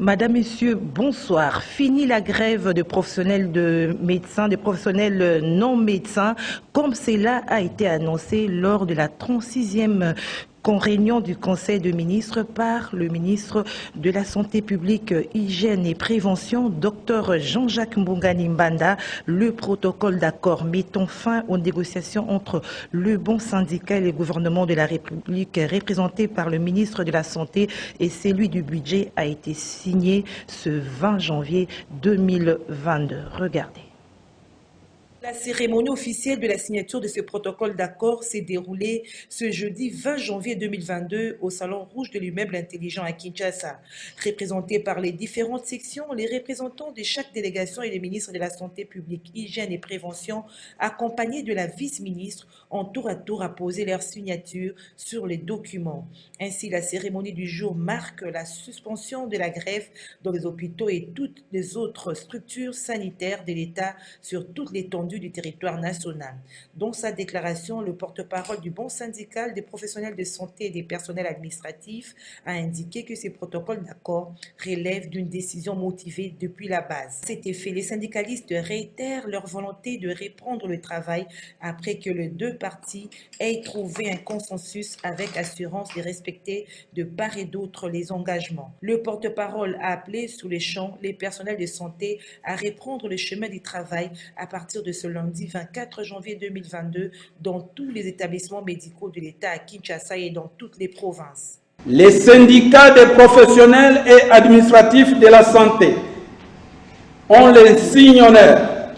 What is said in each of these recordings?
Madame, Messieurs, bonsoir. Fini la grève de professionnels de médecins, de professionnels non médecins, comme cela a été annoncé lors de la 36e réunion du Conseil de ministres par le ministre de la Santé publique, Hygiène et Prévention, Dr Jean-Jacques Mbongani Mbanda. Le protocole d'accord mettant fin aux négociations entre le bon syndicat et le gouvernement de la République, représenté par le ministre de la Santé, et celui du budget a été signé ce 20 janvier 2022. Regardez. La cérémonie officielle de la signature de ce protocole d'accord s'est déroulée ce jeudi 20 janvier 2022 au Salon Rouge de l'immeuble intelligent à Kinshasa. Représentés par les différentes sections, les représentants de chaque délégation et les ministres de la Santé publique, Hygiène et Prévention, accompagnés de la vice-ministre, ont tour à tour apposé leur signature sur les documents. Ainsi, la cérémonie du jour marque la suspension de la grève dans les hôpitaux et toutes les autres structures sanitaires de l'État sur toute l'étendue du territoire national. Dans sa déclaration, le porte-parole du bon syndical des professionnels de santé et des personnels administratifs a indiqué que ces protocoles d'accord relèvent d'une décision motivée depuis la base. À cet effet, les syndicalistes réitèrent leur volonté de reprendre le travail après que les deux parties aient trouvé un consensus avec assurance de respecter de part et d'autre les engagements. Le porte-parole a appelé sous les champs les personnels de santé à reprendre le chemin du travail à partir de ce lundi 24 janvier 2022 dans tous les établissements médicaux de l'État à Kinshasa et dans toutes les provinces. Les syndicats des professionnels et administratifs de la santé ont l'insigne honneur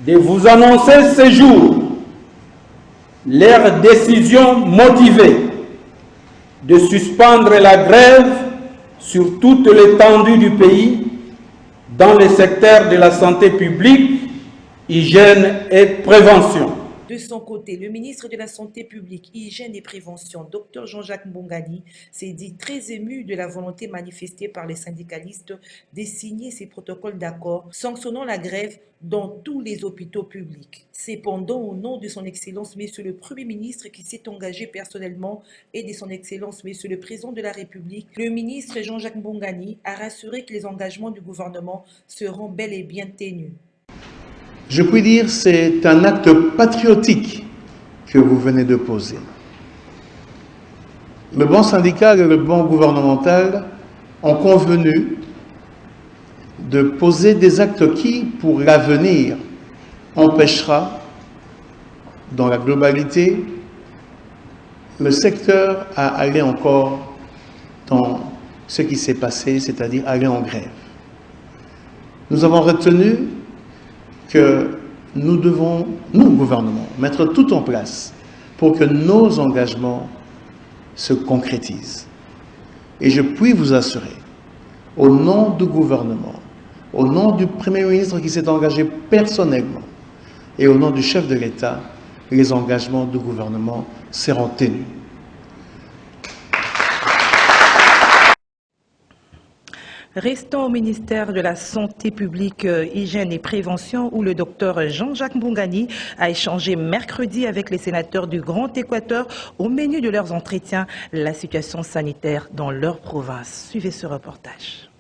de vous annoncer ce jour leur décision motivée de suspendre la grève sur toute l'étendue du pays dans le secteur de la santé publique, hygiène et prévention. De son côté, le ministre de la Santé publique, Hygiène et Prévention, Dr Jean-Jacques Mbongani, s'est dit très ému de la volonté manifestée par les syndicalistes de signer ces protocoles d'accord sanctionnant la grève dans tous les hôpitaux publics. Cependant, au nom de son Excellence, Monsieur le Premier ministre qui s'est engagé personnellement et de son Excellence, Monsieur le Président de la République, le ministre Jean-Jacques Mbongani a rassuré que les engagements du gouvernement seront bel et bien tenus. Je puis dire que c'est un acte patriotique que vous venez de poser. Le bon syndical et le bon gouvernemental ont convenu de poser des actes qui, pour l'avenir, empêchera, dans la globalité, le secteur à aller encore dans ce qui s'est passé, c'est-à-dire aller en grève. Nous avons retenu que nous devons, nous, gouvernement, mettre tout en place pour que nos engagements se concrétisent. Et je puis vous assurer, au nom du gouvernement, au nom du Premier ministre qui s'est engagé personnellement et au nom du chef de l'État, les engagements du gouvernement seront tenus. Restons au ministère de la Santé publique, Hygiène et Prévention, où le docteur Jean-Jacques Mbongani a échangé mercredi avec les sénateurs du Grand Équateur au menu de leurs entretiens la situation sanitaire dans leur province. Suivez ce reportage.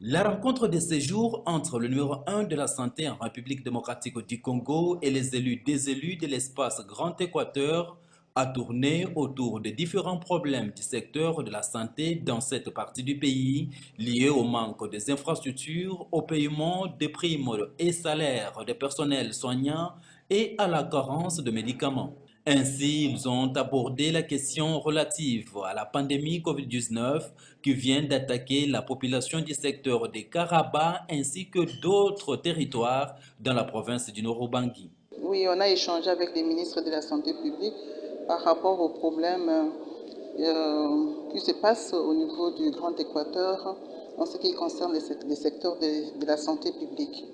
La rencontre de ces jours entre le numéro 1 de la santé en République démocratique du Congo et les élus déselus de l'espace Grand Équateur a tourné autour de différents problèmes du secteur de la santé dans cette partie du pays, liés au manque des infrastructures, au paiement des primes et salaires des personnels soignants et à la carence de médicaments. Ainsi, ils ont abordé la question relative à la pandémie Covid-19 qui vient d'attaquer la population du secteur des Karabas ainsi que d'autres territoires dans la province du Nord-Ubangi. Oui, on a échangé avec les ministres de la Santé publique par rapport aux problèmes qui se passent au niveau du Grand Équateur en ce qui concerne les secteurs de la santé publique.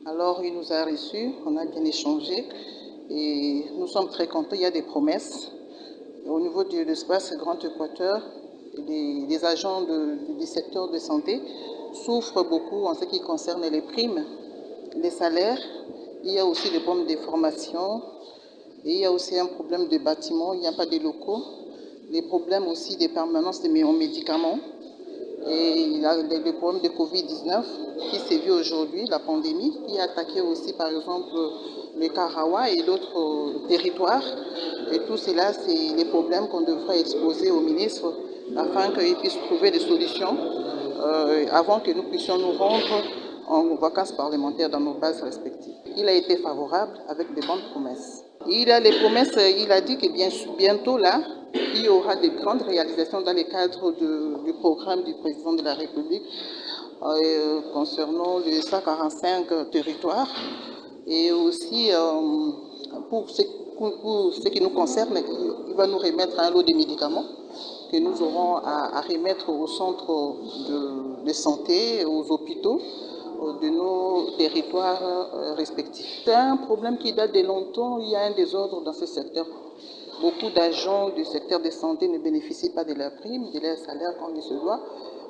Alors, il nous a reçus, on a bien échangé et nous sommes très contents. Il y a des promesses. Au niveau de l'espace Grand Équateur, les agents du secteur de santé souffrent beaucoup en ce qui concerne les primes, les salaires. Il y a aussi des problèmes de formation. Et il y a aussi un problème de bâtiment, il n'y a pas de locaux. Les problèmes aussi des permanences de médicaments. Et il y a le problème de Covid-19 qui sévit aujourd'hui, la pandémie, qui a attaqué aussi par exemple le Karawa et d'autres territoires. Et tout cela, c'est les problèmes qu'on devrait exposer au ministre afin qu'il puisse trouver des solutions avant que nous puissions nous rendre en vacances parlementaires dans nos bases respectives. Il a été favorable avec de bonnes promesses. Il a les promesses, il a dit que bientôt là, il y aura de grandes réalisations dans le cadre du programme du président de la République concernant les 145 territoires. Et aussi, pour ce qui nous concerne, il va nous remettre un lot de médicaments que nous aurons à remettre au centre de santé, aux hôpitaux de nos territoires respectifs. C'est un problème qui date de longtemps, il y a un désordre dans ce secteur. Beaucoup d'agents du secteur de santé ne bénéficient pas de la prime, de leur salaire comme il se doit.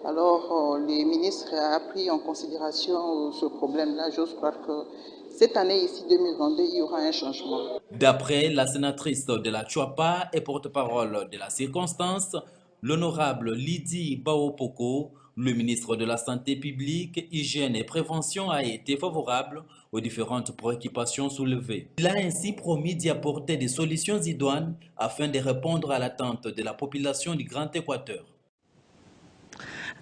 Alors, le ministre a pris en considération ce problème-là. J'ose croire que cette année, ici, 2022, il y aura un changement. D'après la sénatrice de la Tchouapa et porte-parole de la circonstance, l'honorable Lydie Baopoko, le ministre de la Santé publique, Hygiène et Prévention a été favorable aux différentes préoccupations soulevées. Il a ainsi promis d'y apporter des solutions idoines afin de répondre à l'attente de la population du Grand Équateur.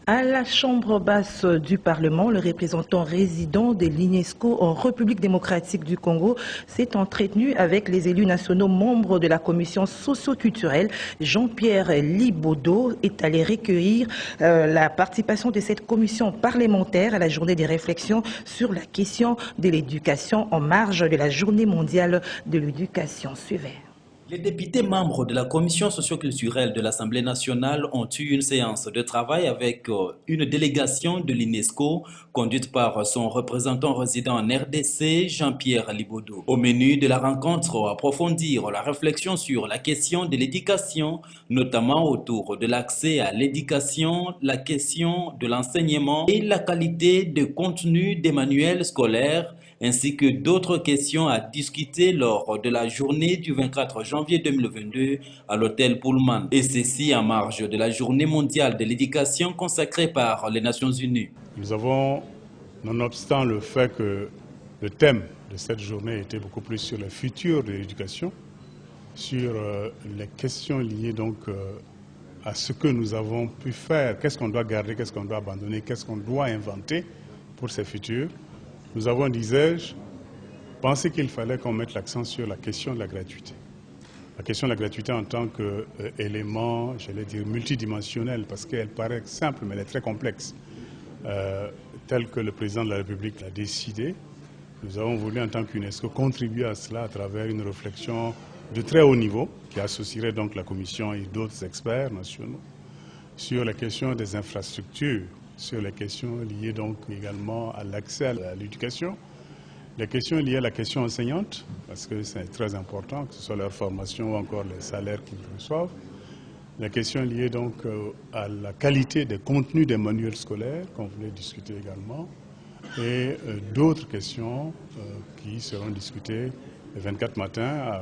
À la Chambre basse du Parlement, le représentant résident de l'UNESCO en République démocratique du Congo s'est entretenu avec les élus nationaux membres de la commission socio-culturelle. Jean-Pierre Libodo est allé recueillir la participation de cette commission parlementaire à la journée des réflexions sur la question de l'éducation en marge de la journée mondiale de l'éducation. Suivez. Les députés membres de la commission socio-culturelle de l'Assemblée nationale ont eu une séance de travail avec une délégation de l'UNESCO conduite par son représentant résident en RDC, Jean-Pierre Libodo. Au menu de la rencontre, approfondir la réflexion sur la question de l'éducation, notamment autour de l'accès à l'éducation, la question de l'enseignement et la qualité de contenu des manuels scolaires, ainsi que d'autres questions à discuter lors de la journée du 24 janvier 2022 à l'hôtel Pullman. Et ceci en marge de la journée mondiale de l'éducation consacrée par les Nations Unies. Nous avons, nonobstant le fait que le thème de cette journée était beaucoup plus sur le futur de l'éducation, sur les questions liées donc à ce que nous avons pu faire, qu'est-ce qu'on doit garder, qu'est-ce qu'on doit abandonner, qu'est-ce qu'on doit inventer pour ces futurs. Nous avons, disais-je, pensé qu'il fallait qu'on mette l'accent sur la question de la gratuité. La question de la gratuité en tant qu'élément, j'allais dire, multidimensionnel, parce qu'elle paraît simple, mais elle est très complexe. Tel que le président de la République l'a décidé, nous avons voulu, en tant qu'UNESCO, contribuer à cela à travers une réflexion de très haut niveau, qui associerait donc la Commission et d'autres experts nationaux, sur la question des infrastructures, sur les questions liées donc également à l'accès à l'éducation, les questions liées à la question enseignante, parce que c'est très important, que ce soit leur formation ou encore les salaires qu'ils reçoivent, les questions liées donc à la qualité des contenus des manuels scolaires, qu'on voulait discuter également, et d'autres questions qui seront discutées le 24 matin à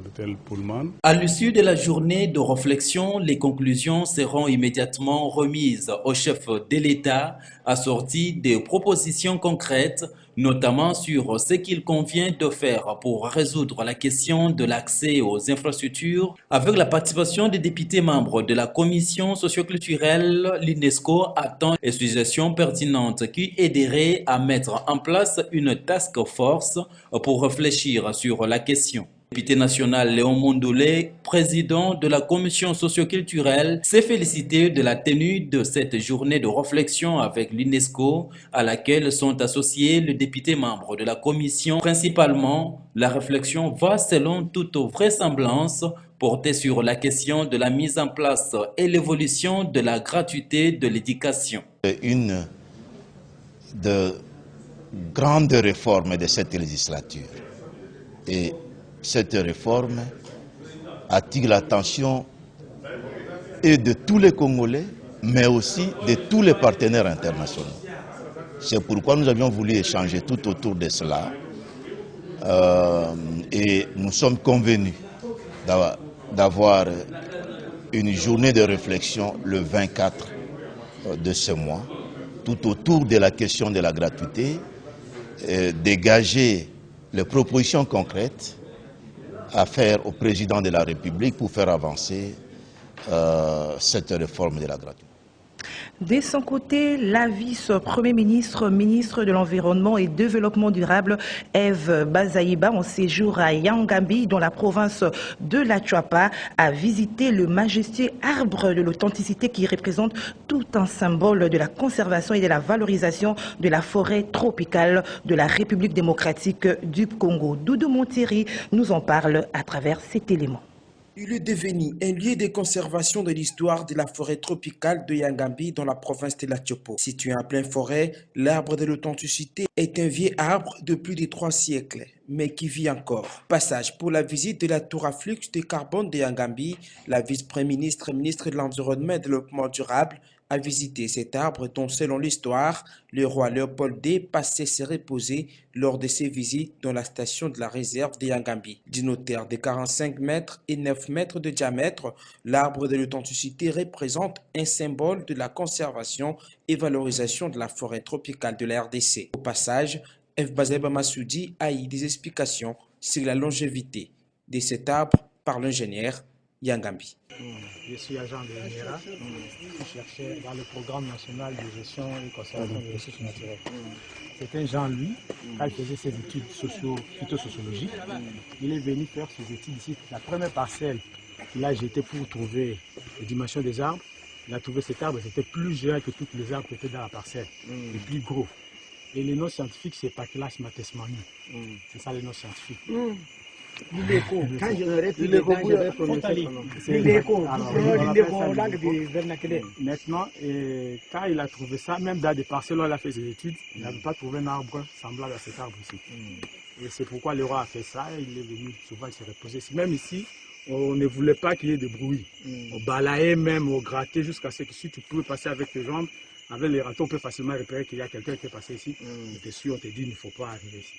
l'hôtel Pullman. À l'issue de la journée de réflexion, les conclusions seront immédiatement remises au chef de l'État, assorties de propositions concrètes, notamment sur ce qu'il convient de faire pour résoudre la question de l'accès aux infrastructures. Avec la participation des députés membres de la commission socio-culturelle, l'UNESCO attend des suggestions pertinentes qui aideraient à mettre en place une task force pour réfléchir sur la question. Le député national Léon Mondolé, président de la commission socio-culturelle, s'est félicité de la tenue de cette journée de réflexion avec l'UNESCO, à laquelle sont associés les députés membres de la commission. Principalement, la réflexion va, selon toute vraisemblance, porter sur la question de la mise en place et l'évolution de la gratuité de l'éducation. Une de grandes réformes de cette législature. Et cette réforme attire l'attention et de tous les Congolais, mais aussi de tous les partenaires internationaux. C'est pourquoi nous avions voulu échanger tout autour de cela. Et nous sommes convenus d'avoir une journée de réflexion le 24 de ce mois, tout autour de la question de la gratuité, dégager les propositions concrètes à faire au président de la République pour faire avancer cette réforme de la gratuité. De son côté, la vice-premier ministre, ministre de l'Environnement et Développement durable, Eve Bazaïba, en séjour à Yangambi, dans la province de la Chuapa, a visité le majestueux arbre de l'authenticité qui représente tout un symbole de la conservation et de la valorisation de la forêt tropicale de la République démocratique du Congo. Doudou Montieri nous en parle à travers cet élément. Il est devenu un lieu de conservation de l'histoire de la forêt tropicale de Yangambi dans la province de la Tchopo. Situé en pleine forêt, l'arbre de l'authenticité est un vieux arbre de plus de 3 siècles, mais qui vit encore. Passage pour la visite de la tour à flux de carbone de Yangambi, la vice-première ministre, ministre de l'Environnement et du Développement durable, a visité cet arbre dont, selon l'histoire, le roi Léopold II passait se reposer lors de ses visites dans la station de la réserve de Yangambi. D'une hauteur de 45 mètres et 9 mètres de diamètre, l'arbre de l'authenticité représente un symbole de la conservation et valorisation de la forêt tropicale de la RDC. Au passage, F. Bazeba Massoudi a eu des explications sur la longévité de cet arbre par l'ingénieur Yangambi. Je suis agent de l'INERA, je cherchais dans le programme national de gestion et conservation des ressources naturelles. C'était Jean-Louis, quand il faisait ses études phytosociologiques, il est venu faire ses études ici. La première parcelle qu'il a jetée pour trouver les dimensions des arbres, il a trouvé cet arbre, c'était plus géant que tous les arbres qui étaient dans la parcelle, et plus gros. Et le nom scientifique, c'est Pachylas matesmani. C'est ça le nom scientifique. L'Ileco, quand je me répète dedans, je vais prononcer son nom. L'Ileco, langue du vernaculaire. Maintenant, quand il a trouvé ça, même dans des parcelles où il a fait ses études, il n'avait pas trouvé un arbre semblable à cet arbre ici. Et c'est pourquoi le roi a fait ça, il est venu souvent se reposer ici. Même ici, on ne voulait pas qu'il y ait de bruit. On balayait même, on grattait jusqu'à ce que si tu pouvais passer avec tes jambes, avec les râteaux, on peut facilement repérer qu'il y a quelqu'un qui est passé ici. Dessus, on te dit qu'il ne faut pas arriver ici.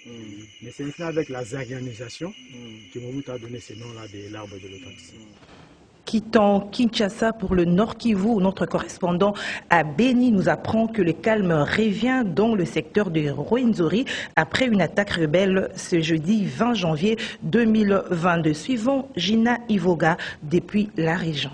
Mais c'est maintenant avec la zaganisation que Mobutu a donné ce nom-là de l'arbre de l'authenticité. Quittant Kinshasa pour le Nord Kivu, notre correspondant à Beni nous apprend que le calme revient dans le secteur de Rwenzori après une attaque rebelle ce jeudi 20 janvier 2022. Suivons Gina Ivoga depuis la région.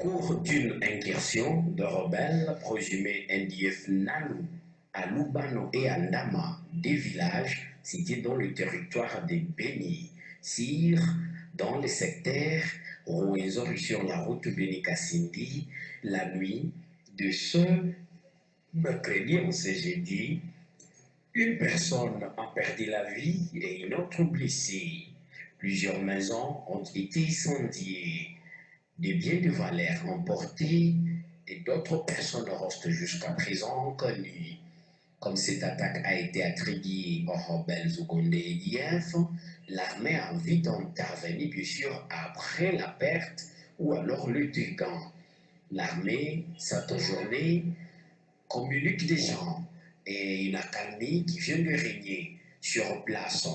Au cours d'une incursion de rebelles présumés NDF Nalu à Lubano et à Ndama, des villages situés dans le territoire de Beni, Sire, dans le secteur Rwenzori sur la route Beni-Kasindi, la nuit de ce mercredi, on s'est jeudi, une personne a perdu la vie et une autre blessée. Plusieurs maisons ont été incendiées. Des biens de valeur emportés et d'autres personnes restent jusqu'à présent inconnues. Comme cette attaque a été attribuée aux rebelles ougandais et d'IF, l'armée a envie d'intervenir bien sûr après la perte ou alors le dégât. L'armée, cette journée, communique des gens et une accalmie qui vient de régner sur place.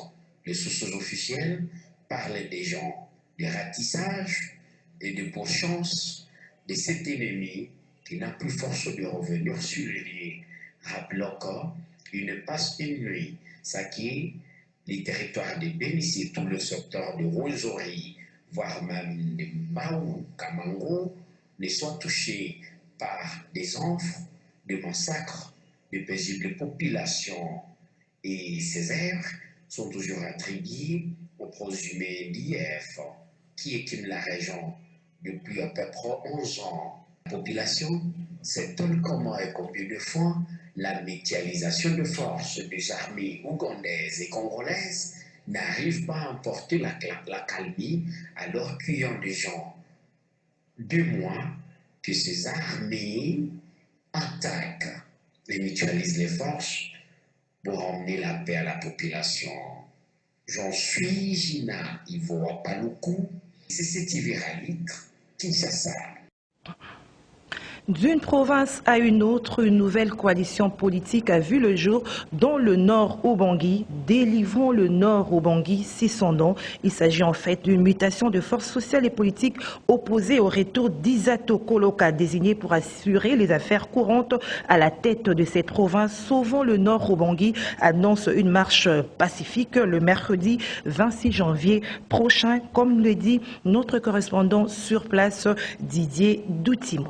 Les sources officielles parlent des gens, des ratissages et de bonne chance de cet ennemi qui n'a plus force de revenir sur le lieu. Rappelons qu'il ne passe une nuit, ça qui est les territoires de Bénissi, tout le secteur de Rwenzori, voire même de Mbao, Kamango, ne soient touchés par des enfants, des massacres, de paisibles populations. Et ces erreurs sont toujours attribuées aux présumés d'IF, qui écument la région depuis à peu près 11 ans. La population s'étonne comment et combien de fois la médialisation de forces des armées ougandaises et congolaises n'arrive pas à emporter la calmie alors qu'il y a des gens 2 mois que ces armées attaquent et mutualisent les forces pour emmener la paix à la population. J'en suis Gina Ivoa Paloukou, c'est cette Iveralique Kinshasa. D'une province à une autre, une nouvelle coalition politique a vu le jour dans le Nord Ubangui. Délivrons le Nord Ubangui, c'est son nom. Il s'agit en fait d'une mutation de forces sociales et politiques opposées au retour d'Isato Koloka, désigné pour assurer les affaires courantes à la tête de cette province. Sauvons le Nord Ubangui annonce une marche pacifique le mercredi 26 janvier prochain, comme le dit notre correspondant sur place, Didier Doutimo.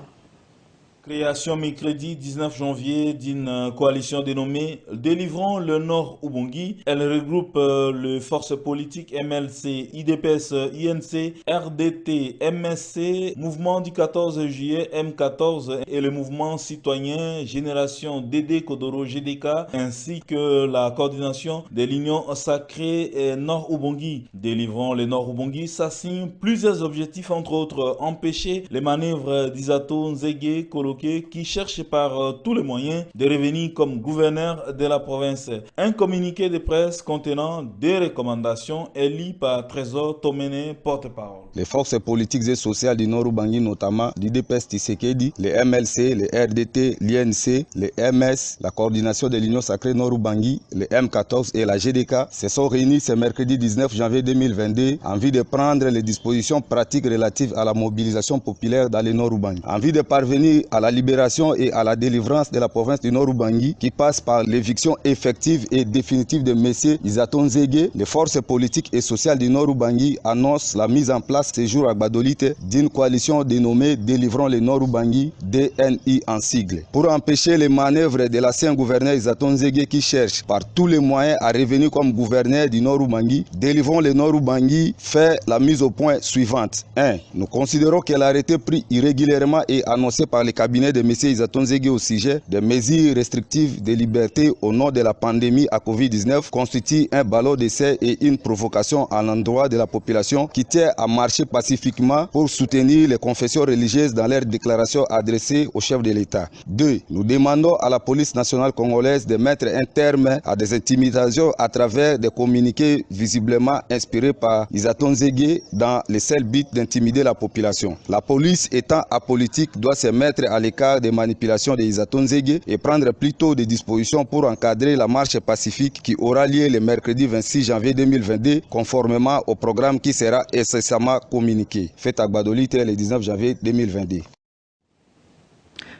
Création mercredi 19 janvier d'une coalition dénommée Délivrons le Nord Ubangui. Elle regroupe les forces politiques MLC, IDPS, INC, RDT, MSC, Mouvement du 14 juillet, M14 et le mouvement citoyen Génération DD Kodoro GDK, ainsi que la coordination de l'Union sacrée Nord Ubangui. Délivrons le Nord Ubangui s'assigne plusieurs objectifs, entre autres empêcher les manœuvres d'Isato Nzege Koloka qui cherche par tous les moyens de revenir comme gouverneur de la province. Un communiqué de presse contenant des recommandations est lu par Trésor Tomene, porte-parole. Les forces politiques et sociales du Nord Ubangui, notamment l'IDPS Tshisekedi, les MLC, les RDT, l'INC, les MS, la coordination de l'Union sacrée Nord Ubangui, les M14 et la GDK, se sont réunis ce mercredi 19 janvier 2022 en vue de prendre les dispositions pratiques relatives à la mobilisation populaire dans le Nord Ubangui. En vue de parvenir à la libération et à la délivrance de la province du Nord Ubangui, qui passe par l'éviction effective et définitive de M. Isato Nzege, les forces politiques et sociales du Nord Ubangui annoncent la mise en place ce jour à Gbadolite d'une coalition dénommée Délivrons le Nord Ubangui, DNI en sigle, pour empêcher les manœuvres de l'ancien gouverneur Isato Nzege qui cherche par tous les moyens à revenir comme gouverneur du Nord Ubangui. Délivrons le Nord Ubangui fait la mise au point suivante. 1. Nous considérons que l'arrêté pris irrégulièrement et annoncé par les cabinets de M. Isato Nzege au sujet des mesures restrictives de liberté au nom de la pandémie à Covid-19 constitue un ballot d'essai et une provocation à l'endroit de la population qui tient à marcher pacifiquement pour soutenir les confessions religieuses dans leurs déclarations adressées au chef de l'État. 2. Nous demandons à la police nationale congolaise de mettre un terme à des intimidations à travers des communiqués visiblement inspirés par Isato Nzege dans le seul but d'intimider la population. La police étant apolitique doit se mettre à l'écart des manipulations de Isato Nzege et prendre plutôt des dispositions pour encadrer la marche pacifique qui aura lieu le mercredi 26 janvier 2022 conformément au programme qui sera incessamment communiqué. Fait à Gbadolite le 19 janvier 2022.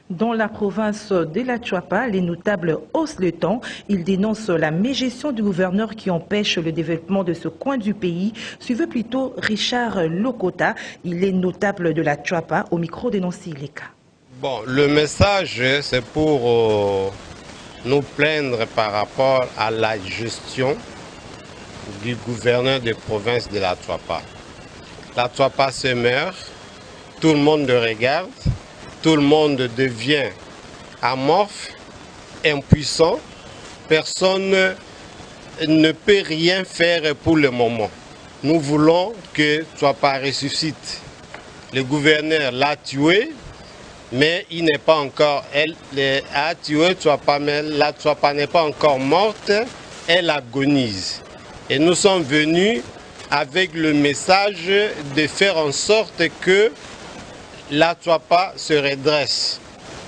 Dans la province de la Chuapa, les notables haussent le ton. Ils dénoncent la mégestion du gouverneur qui empêche le développement de ce coin du pays. Suivez plutôt Richard Lokota. Il est notable de la Chuapa au micro de Nancy Leka. Bon, le message, c'est pour nous plaindre par rapport à la gestion du gouverneur de province de la Chuapa. La Chuapa se meurt, tout le monde le regarde, tout le monde devient amorphe, impuissant, personne ne peut rien faire pour le moment. Nous voulons que Chuapa ressuscite. Le gouverneur l'a tué, mais il n'est pas encore, elle a tué Chuapa, mais la Chuapa n'est pas encore morte, elle agonise. Et nous sommes venus avec le message de faire en sorte que la Chuapa se redresse.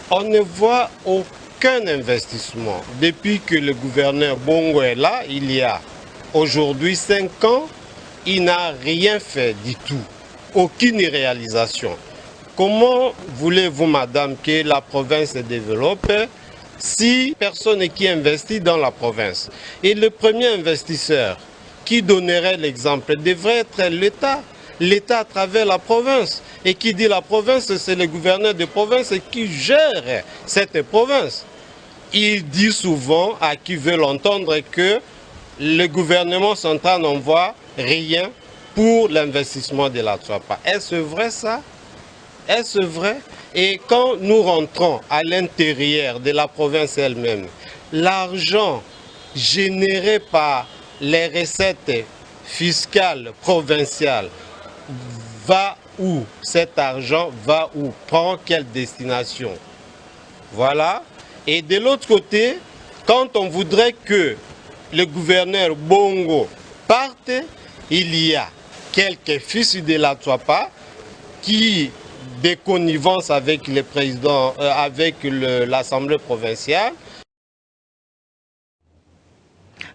On ne voit aucun investissement. Depuis que le gouverneur Bongo est là, il y a aujourd'hui 5 ans, il n'a rien fait du tout, aucune réalisation. Comment voulez-vous, madame, que la province se développe si personne qui investit dans la province? Et le premier investisseur qui donnerait l'exemple devrait être l'État. L'État à travers la province. Et qui dit la province, c'est le gouverneur de province qui gère cette province. Il dit souvent à qui veut l'entendre que le gouvernement central n'envoie rien pour l'investissement de la Chuapa. Est-ce vrai ça? Est-ce vrai? Et quand nous rentrons à l'intérieur de la province elle-même, l'argent généré par les recettes fiscales provinciales va où? Cet argent va où? Prend quelle destination? Voilà. Et de l'autre côté, quand on voudrait que le gouverneur Bongo parte, il y a quelques fils de la Chuapa qui des connivences avec les présidents, avec l'Assemblée provinciale.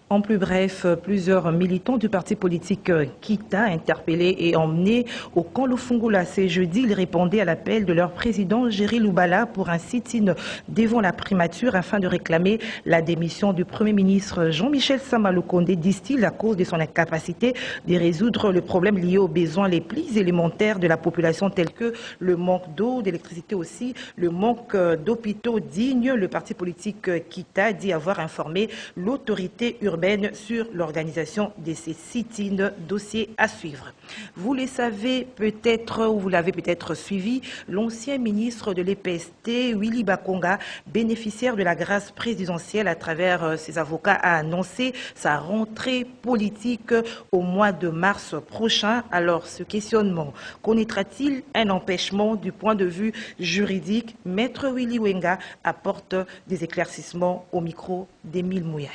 En plus bref, plusieurs militants du parti politique Kita, interpellés et emmenés au camp Lufungula ce jeudi, ils répondaient à l'appel de leur président Géry Loubala pour un sit-in devant la primature afin de réclamer la démission du Premier ministre Jean-Michel Sama-Lukonde, disent-ils, à cause de son incapacité de résoudre le problème lié aux besoins les plus élémentaires de la population tels que le manque d'eau, d'électricité aussi, le manque d'hôpitaux dignes. Le parti politique Kita dit avoir informé l'autorité urbaine sur l'organisation de ces sit-in, dossiers à suivre. Vous le savez peut-être ou vous l'avez peut-être suivi, l'ancien ministre de l'EPST, Willy Bakonga, bénéficiaire de la grâce présidentielle à travers ses avocats, a annoncé sa rentrée politique au mois de mars prochain. Alors, ce questionnement, connaîtra-t-il un empêchement du point de vue juridique? Maître Willy Wenga apporte des éclaircissements au micro d'Émile Mouyaya.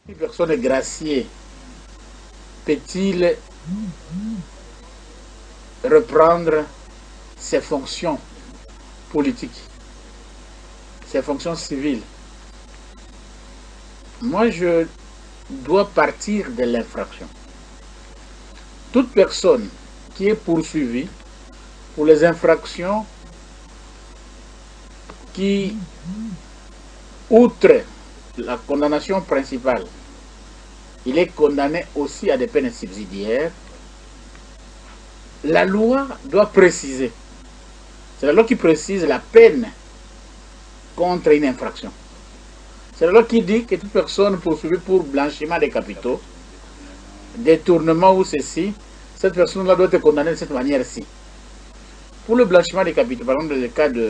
Une personne graciée peut-il reprendre ses fonctions politiques, ses fonctions civiles? Moi, je dois partir de l'infraction. Toute personne qui est poursuivie pour les infractions qui, outre la condamnation principale, il est condamné aussi à des peines subsidiaires. La loi doit préciser. C'est la loi qui précise la peine contre une infraction. C'est la loi qui dit que toute personne poursuivie pour blanchiment des capitaux, détournement ou ceci, cette personne-là doit être condamnée de cette manière-ci. Pour le blanchiment des capitaux, par exemple, dans le cas du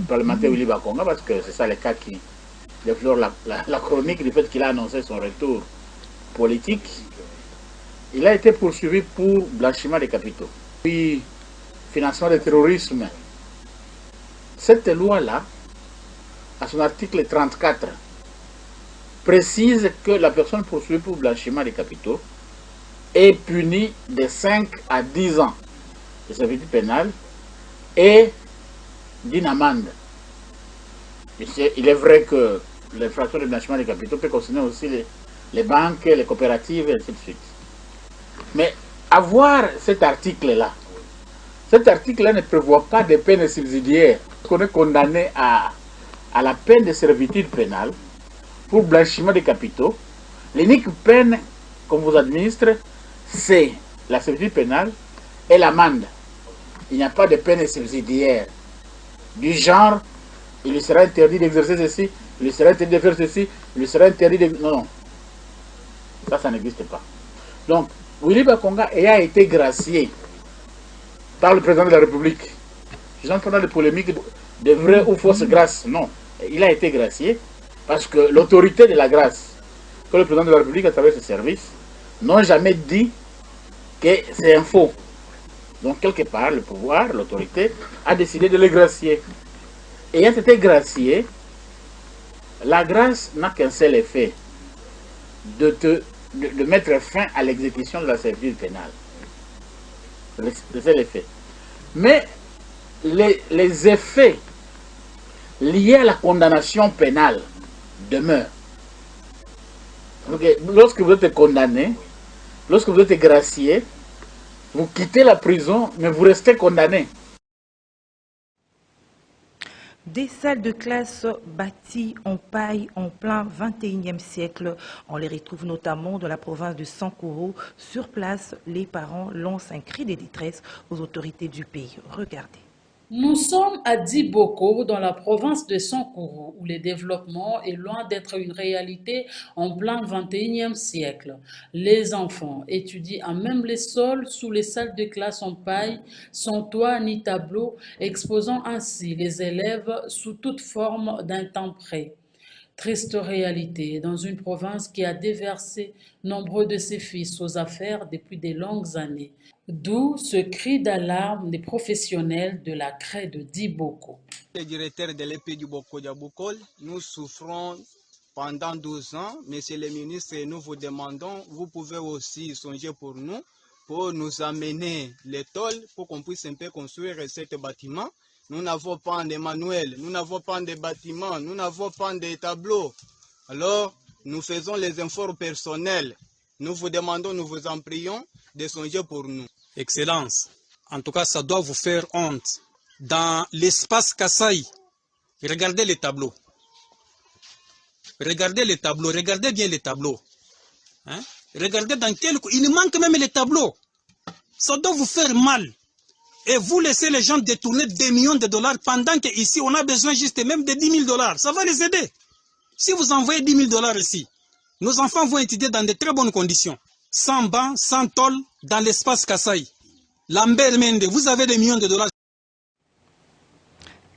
parlementaire Willy Bakonga, parce que c'est ça le cas qui déflore la chronique du fait qu'il a annoncé son retour politique. Il a été poursuivi pour blanchiment des capitaux, puis financement du terrorisme. Cette loi-là, à son article 34, précise que la personne poursuivie pour blanchiment des capitaux est punie de 5 à 10 ans de servitude pénale et d'une amende. Il est vrai que l'infraction de blanchiment des capitaux peut concerner aussi les banques, les coopératives, et ainsi de suite. Mais avoir cet article-là ne prévoit pas de peine subsidiaire. On est condamné à la peine de servitude pénale pour blanchiment des capitaux. L'unique peine qu'on vous administre, c'est la servitude pénale et l'amende. Il n'y a pas de peine subsidiaire du genre, il lui sera interdit d'exercer ceci, il lui sera interdit de faire ceci, il lui sera interdit de... Non. Ça n'existe pas. Donc, Willy Bakonga a été gracié par le président de la République. Je n'entre pas dans les polémiques de vraies ou fausses grâces. Non. Il a été gracié parce que l'autorité de la grâce que le président de la République, à travers ses services, n'ont jamais dit que c'est un faux. Donc, quelque part, le pouvoir, l'autorité, a décidé de le gracier. Ayant été gracié, la grâce n'a qu'un seul effet, de mettre fin à l'exécution de la servitude pénale. C'est le seul effet. Mais les effets liés à la condamnation pénale demeurent. Donc, lorsque vous êtes condamné, lorsque vous êtes gracié, vous quittez la prison, mais vous restez condamné. Des salles de classe bâties en paille en plein 21e siècle. On les retrouve notamment dans la province de Sankuru. Sur place, les parents lancent un cri de détresse aux autorités du pays. Regardez. Nous sommes à Diboko, dans la province de Sankuru, où le développement est loin d'être une réalité en plein 21e siècle. Les enfants étudient à même les sols sous les salles de classe en paille, sans toit ni tableau, exposant ainsi les élèves sous toute forme d'intempéries. Triste réalité dans une province qui a déversé nombreux de ses fils aux affaires depuis de longues années. D'où ce cri d'alarme des professionnels de la craie de Diboko. Le directeur de l'EP du Boko Diabokol, nous souffrons pendant 12 ans. Monsieur le ministre, nous vous demandons, vous pouvez aussi songer pour nous, pour nous amener les tôles pour qu'on puisse un peu construire ce bâtiment. Nous n'avons pas de manuels, nous n'avons pas de bâtiments, nous n'avons pas de tableaux. Alors, nous faisons les efforts personnels. Nous vous demandons, nous vous en prions de songer pour nous. Excellence, en tout cas, ça doit vous faire honte. Dans l'espace Kasaï, regardez les tableaux. Regardez les tableaux, regardez bien les tableaux. Hein? Regardez dans quel... Il manque même les tableaux. Ça doit vous faire mal. Et vous laissez les gens détourner des millions de dollars pendant qu'ici, on a besoin juste même de 10 000 dollars. Ça va les aider. Si vous envoyez 10 000 dollars ici, nos enfants vont étudier dans de très bonnes conditions. Sans banc, sans tôle, dans l'espace Kasaï. Lambert Mende, vous avez des millions de dollars.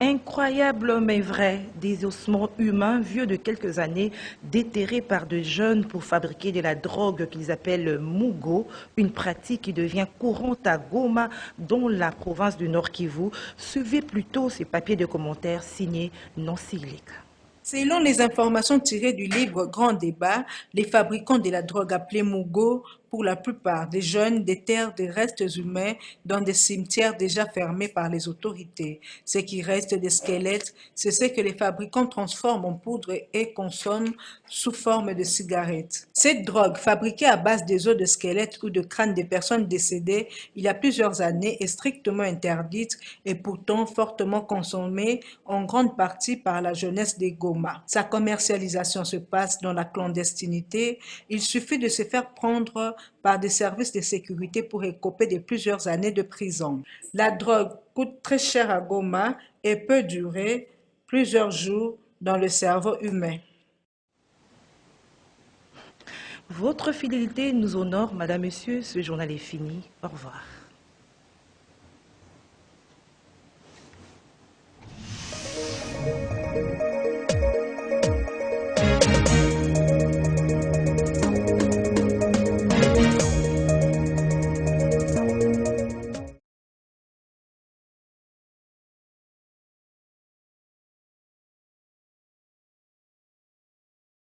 Incroyable mais vrai, des ossements humains vieux de quelques années, déterrés par de jeunes pour fabriquer de la drogue qu'ils appellent Mugo, une pratique qui devient courante à Goma, dans la province du Nord Kivu. Suivez plutôt ces papiers de commentaires signés Nancy Ileka. Selon les informations tirées du livre Grand Débat, les fabricants de la drogue appelée Mugo, pour la plupart des jeunes, déterrent des restes humains dans des cimetières déjà fermés par les autorités. Ce qui reste des squelettes, c'est ce que les fabricants transforment en poudre et consomment sous forme de cigarettes. Cette drogue, fabriquée à base des os de squelettes ou de crânes des personnes décédées il y a plusieurs années, est strictement interdite et pourtant fortement consommée en grande partie par la jeunesse des Goma. Sa commercialisation se passe dans la clandestinité. Il suffit de se faire prendre par des services de sécurité pour écoper de plusieurs années de prison. La drogue coûte très cher à Goma et peut durer plusieurs jours dans le cerveau humain. Votre fidélité nous honore, Madame, Monsieur. Ce journal est fini. Au revoir.